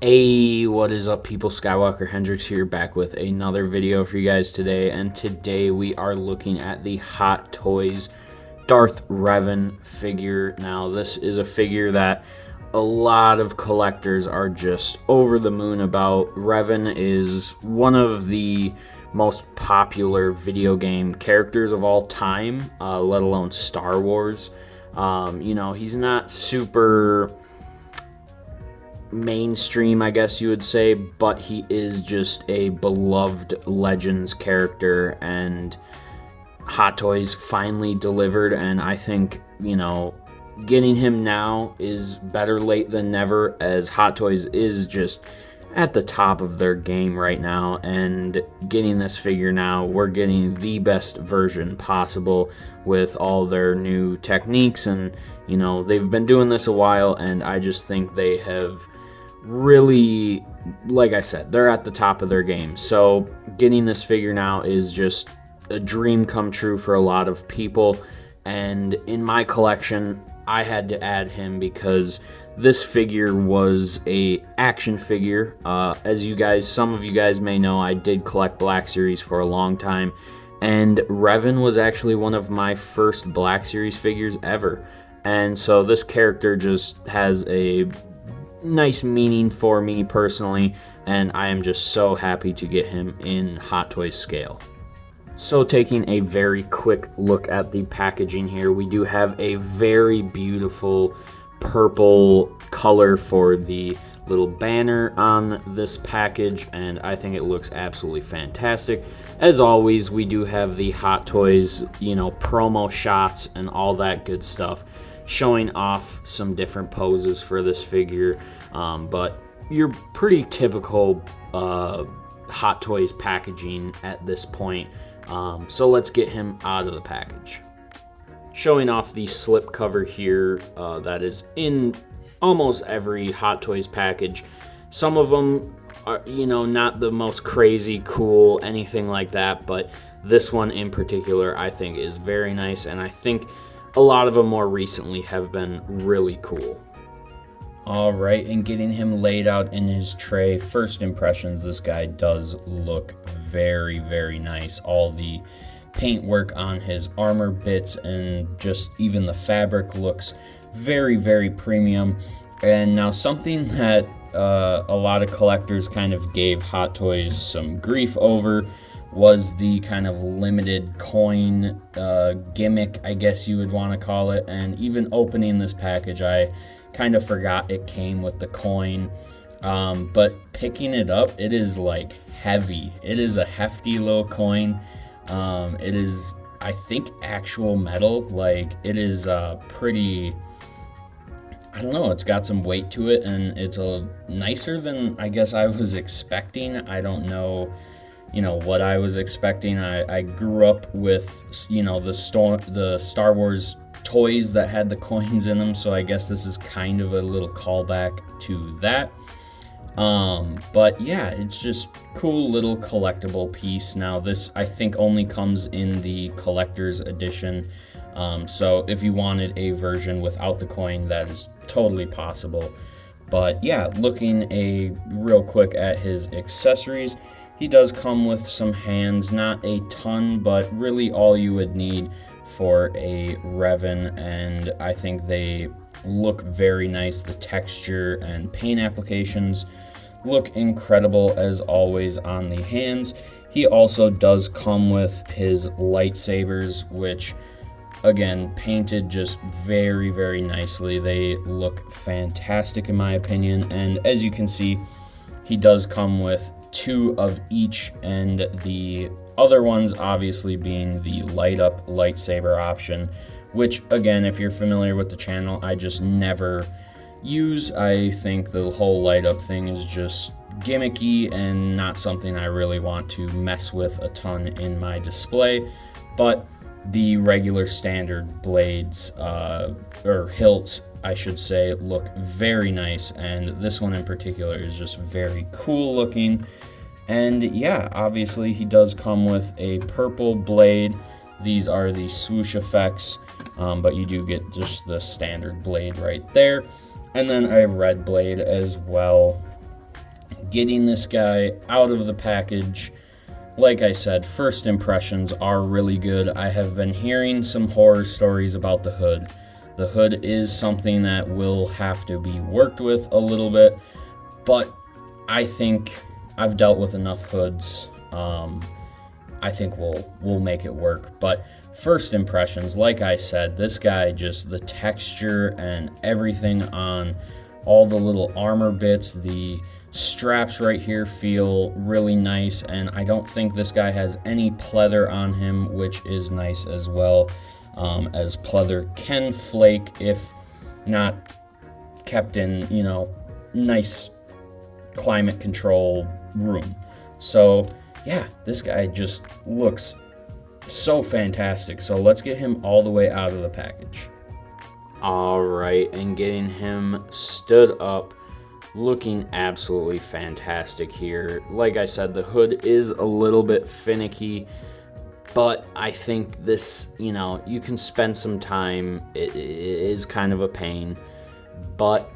Hey, what is up, people? Skywalker Hendrix here, back with another video for you guys today. And today we are looking at the Hot Toys Darth Revan figure. Now, this is a figure that a lot of collectors are just over the moon about. Revan is one of the most popular video game characters of all time, let alone Star Wars. He's not super mainstream, I guess you would say, but he is just a beloved Legends character, and Hot Toys finally delivered. And I think, getting him now is better late than never, as Hot Toys is just at the top of their game right now. And getting this figure now, we're getting the best version possible with all their new techniques. And they've been doing this a while, and I just think they have really, like I said, they're at the top of their game. So getting this figure now is just a dream come true for a lot of people. And in my collection, I had to add him because this figure was a action figure. As some of you guys may know, I did collect Black Series for a long time, and Reven was actually one of my first Black Series figures ever. And so this character just has a nice meaning for me personally, and I am just so happy to get him in Hot Toys scale. So taking a very quick look at the packaging here, we do have a very beautiful purple color for the little banner on this package, and I think it looks absolutely fantastic. As always, we do have the Hot Toys, promo shots and all that good stuff, showing off some different poses for this figure, but your pretty typical Hot Toys packaging at this point. So let's get him out of the package. Showing off the slip cover here, that is in almost every Hot Toys package. Some of them are, not the most crazy, cool, anything like that, but this one in particular I think is very nice, and I think a lot of them more recently have been really cool. Alright, and getting him laid out in his tray, first impressions, this guy does look very, very nice. All the paint work on his armor bits and just even the fabric looks very, very premium. And now something that a lot of collectors kind of gave Hot Toys some grief over was the kind of limited coin gimmick, I guess you would want to call it. And even opening this package, I kind of forgot it came with the coin. But picking it up, it is like heavy. It is a hefty little coin. It is, I think, actual metal. Like, it is pretty, I don't know, it's got some weight to it, and it's nicer than I guess I was expecting. I don't know what I was expecting. I grew up with the Star Wars toys that had the coins in them, so I guess this is kind of a little callback to that. But yeah, it's just cool little collectible piece. Now this I think only comes in the collector's edition, so if you wanted a version without the coin, that is totally possible. But yeah, looking a real quick at his accessories, he does come with some hands, not a ton, but really all you would need for a Revan, and I think they look very nice. The texture and paint applications look incredible as always on the hands. He also does come with his lightsabers, which again, painted just very, very nicely. They look fantastic in my opinion, and as you can see, he does come with 2 of each, and the other ones obviously being the light up lightsaber option, which again, if you're familiar with the channel, I just never use. I think the whole light up thing is just gimmicky and not something I really want to mess with a ton in my display. But the regular standard blades, or hilts I should say, look very nice, and this one in particular is just very cool looking. And yeah, obviously he does come with a purple blade. These are the swoosh effects, but you do get just the standard blade right there. And then a red blade as well. getting this guy out of the package, like I said, first impressions are really good. I have been hearing some horror stories about the hood. The hood is something that will have to be worked with a little bit, but I think I've dealt with enough hoods. I think we'll make it work. But first impressions, like I said, this guy, just the texture and everything on all the little armor bits, the straps right here feel really nice, and I don't think this guy has any pleather on him, which is nice as well, as pleather can flake if not kept in, nice climate control room. So yeah, this guy just looks so fantastic. So let's get him all the way out of the package. All right, and getting him stood up, looking absolutely fantastic here. Like I said, the hood is a little bit finicky, but I think this, you can spend some time. It is kind of a pain, but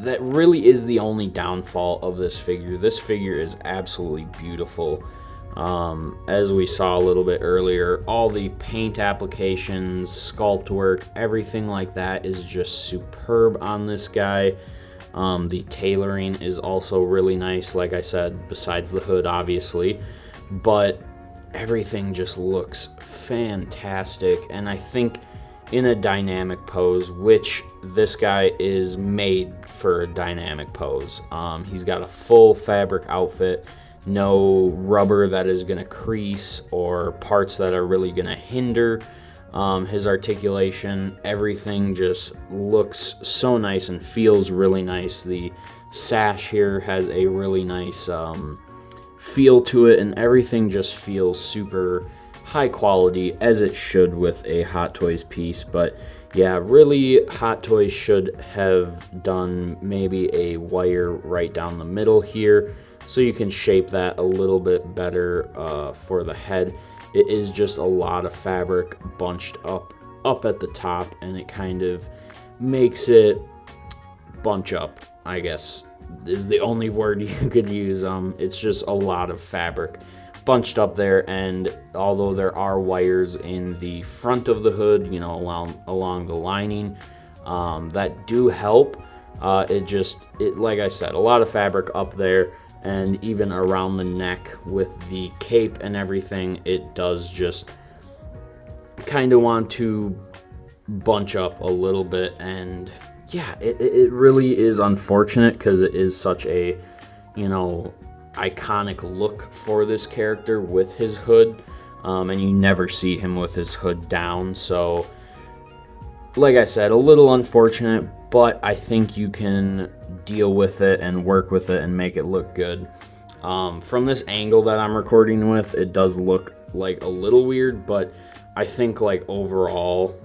that really is the only downfall of this figure. This figure is absolutely beautiful. As we saw a little bit earlier, all the paint applications, sculpt work, everything like that is just superb on this guy. The tailoring is also really nice, like I said, besides the hood, obviously. But everything just looks fantastic, and I think in a dynamic pose, which this guy is made for a dynamic pose. He's got a full fabric outfit, no rubber that is going to crease or parts that are really going to hinder his articulation. Everything just looks so nice and feels really nice. The sash here has a really nice feel to it, and everything just feels super high quality, as it should with a Hot Toys piece. But yeah, really, Hot Toys should have done maybe a wire right down the middle here, so you can shape that a little bit better for the head. It is just a lot of fabric bunched up at the top, and it kind of makes it bunch up, I guess is the only word you could use. It's just a lot of fabric bunched up there, and although there are wires in the front of the hood, along the lining, that do help. It like I said, a lot of fabric up there, and even around the neck with the cape and everything, it does just kind of want to bunch up a little bit. And yeah, it really is unfortunate, because it is such a iconic look for this character with his hood, and you never see him with his hood down. So like I said, a little unfortunate, but I think you can deal with it and work with it and make it look good. From this angle that I'm recording with, it does look like a little weird, but I think overall,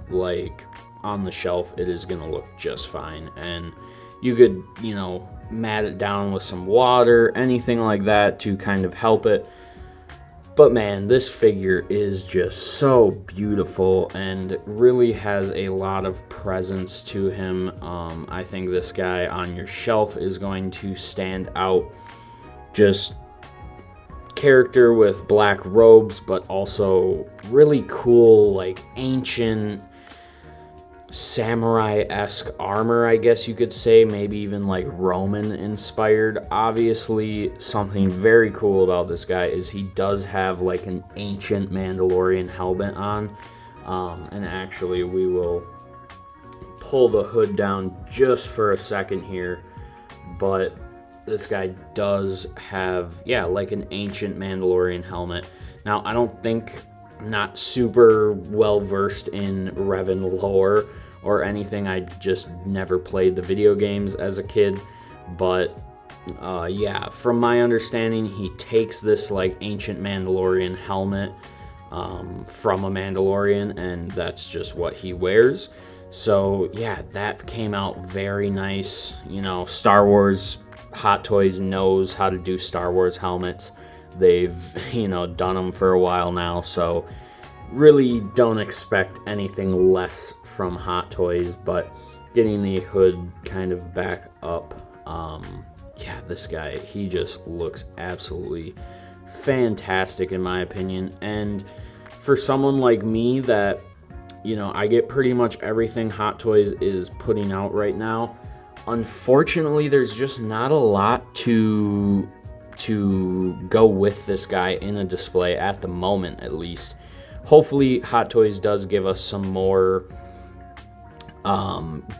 on the shelf, it is gonna look just fine. And you could mat it down with some water, anything like that to kind of help it. But man, this figure is just so beautiful and really has a lot of presence to him. I think this guy on your shelf is going to stand out. Just character with black robes, but also really cool, ancient samurai-esque armor, I guess you could say, maybe even Roman inspired. Obviously, something very cool about this guy is he does have an ancient Mandalorian helmet on, and actually we will pull the hood down just for a second here, but this guy does have an ancient Mandalorian helmet. Now, I don't think, not super well versed in Reven lore or anything. I just never played the video games as a kid, but from my understanding, he takes this ancient Mandalorian helmet from a Mandalorian, and that's just what he wears. So yeah, that came out very nice. Star Wars, Hot Toys knows how to do Star Wars helmets. They've done them for a while now, so really don't expect anything less from Hot Toys. But getting the hood kind of back up, this guy, he just looks absolutely fantastic in my opinion. And for someone like me that, you know, I get pretty much everything Hot Toys is putting out right now, unfortunately there's just not a lot to go with this guy in a display at the moment, at least. Hopefully Hot Toys does give us some more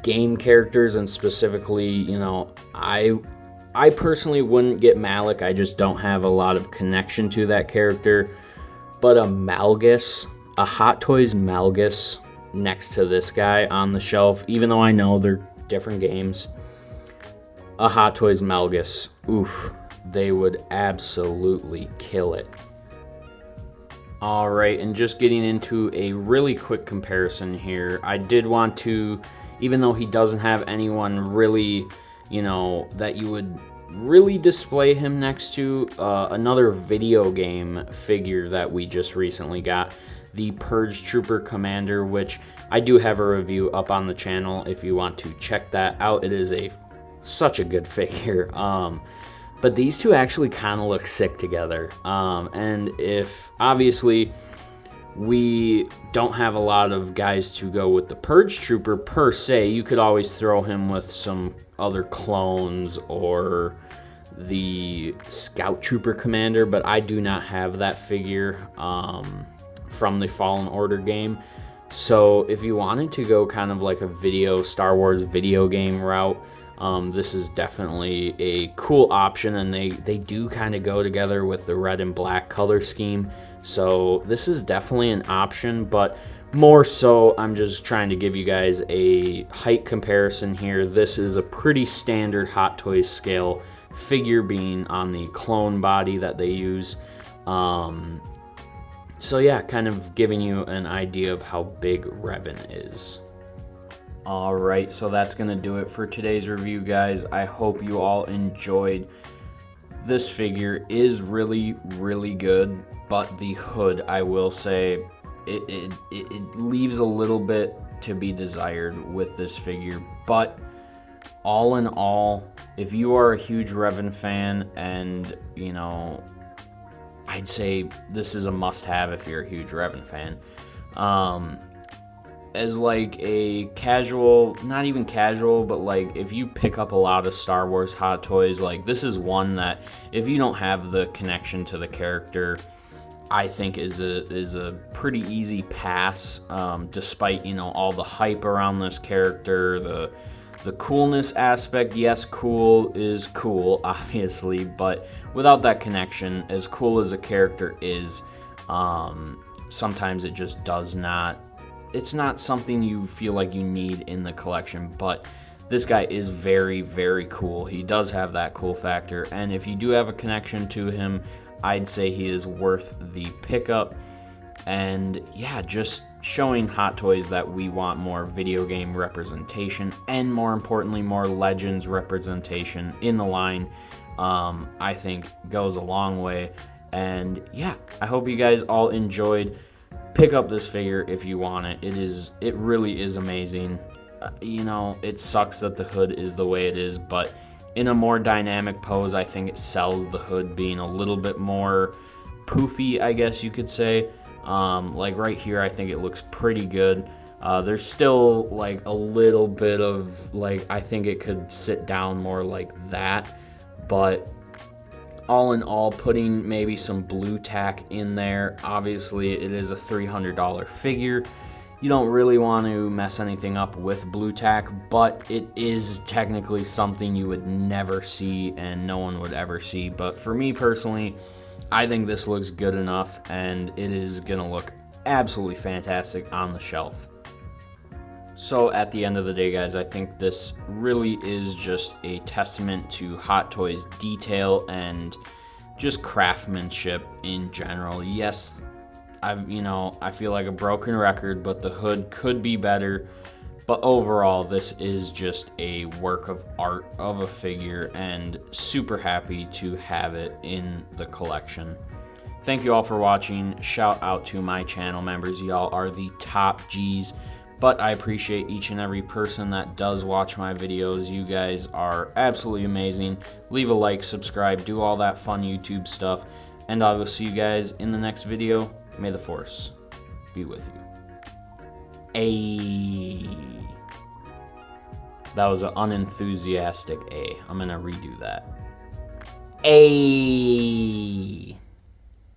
game characters, and specifically, you know, I personally wouldn't get Malik. I just don't have a lot of connection to that character. But a Malgus, a Hot Toys Malgus next to this guy on the shelf, even though I know they're different games, a Hot Toys Malgus, oof, they would absolutely kill it. Alright, and just getting into a really quick comparison here, I did want to, even though he doesn't have anyone really, you know, that you would really display him next to, another video game figure that we just recently got, the Purge Trooper Commander, which I do have a review up on the channel if you want to check that out. It is such a good figure. But these two actually kind of look sick together. And if, obviously, we don't have a lot of guys to go with the Purge Trooper per se, you could always throw him with some other clones or the Scout Trooper Commander, but I do not have that figure from the Fallen Order game. So if you wanted to go kind of like a Star Wars video game route, this is definitely a cool option, and they do kind of go together with the red and black color scheme. So this is definitely an option, but more so I'm just trying to give you guys a height comparison here. This is a pretty standard Hot Toys scale figure, being on the clone body that they use. So yeah, kind of giving you an idea of how big Reven is. Alright, so that's going to do it for today's review, guys. I hope you all enjoyed. This figure is really, really good, but the hood, I will say, it leaves a little bit to be desired with this figure. But all in all, if you are a huge Reven fan, and, you know, I'd say this is a must-have if you're a huge Reven fan. As like a casual, not even casual, but like if you pick up a lot of Star Wars Hot Toys, like this is one that if you don't have the connection to the character, I think is a pretty easy pass, despite, you know, all the hype around this character, the coolness aspect. Yes, cool is cool, obviously, but without that connection, as cool as a character is, sometimes it just does not. It's not something you feel like you need in the collection, but this guy is very, very cool. He does have that cool factor, and if you do have a connection to him, I'd say he is worth the pickup. And yeah, just showing Hot Toys that we want more video game representation, and more importantly, more Legends representation in the line, I think goes a long way. And yeah, I hope you guys all enjoyed. Pick up this figure if you want it. It really is amazing. You know, it sucks that the hood is the way it is, but in a more dynamic pose, I think it sells the hood being a little bit more poofy, I guess you could say. Like right here, I think it looks pretty good. There's still like a little bit of, like, I think it could sit down more like that, but all in all, putting maybe some blue tack in there. Obviously, it is a $300 figure. You don't really want to mess anything up with blue tack, but it is technically something you would never see and no one would ever see. But for me personally, I think this looks good enough, and it is going to look absolutely fantastic on the shelf. So at the end of the day, guys, I think this really is just a testament to Hot Toys detail and just craftsmanship in general. Yes, I feel like a broken record, but the hood could be better. But overall, this is just a work of art of a figure, and super happy to have it in the collection. Thank you all for watching. Shout out to my channel members. Y'all are the top G's. But I appreciate each and every person that does watch my videos. You guys are absolutely amazing. Leave a like, subscribe, do all that fun YouTube stuff. And I will see you guys in the next video. May the Force be with you. Ayy. That was an unenthusiastic A. I'm gonna redo that. Ayy.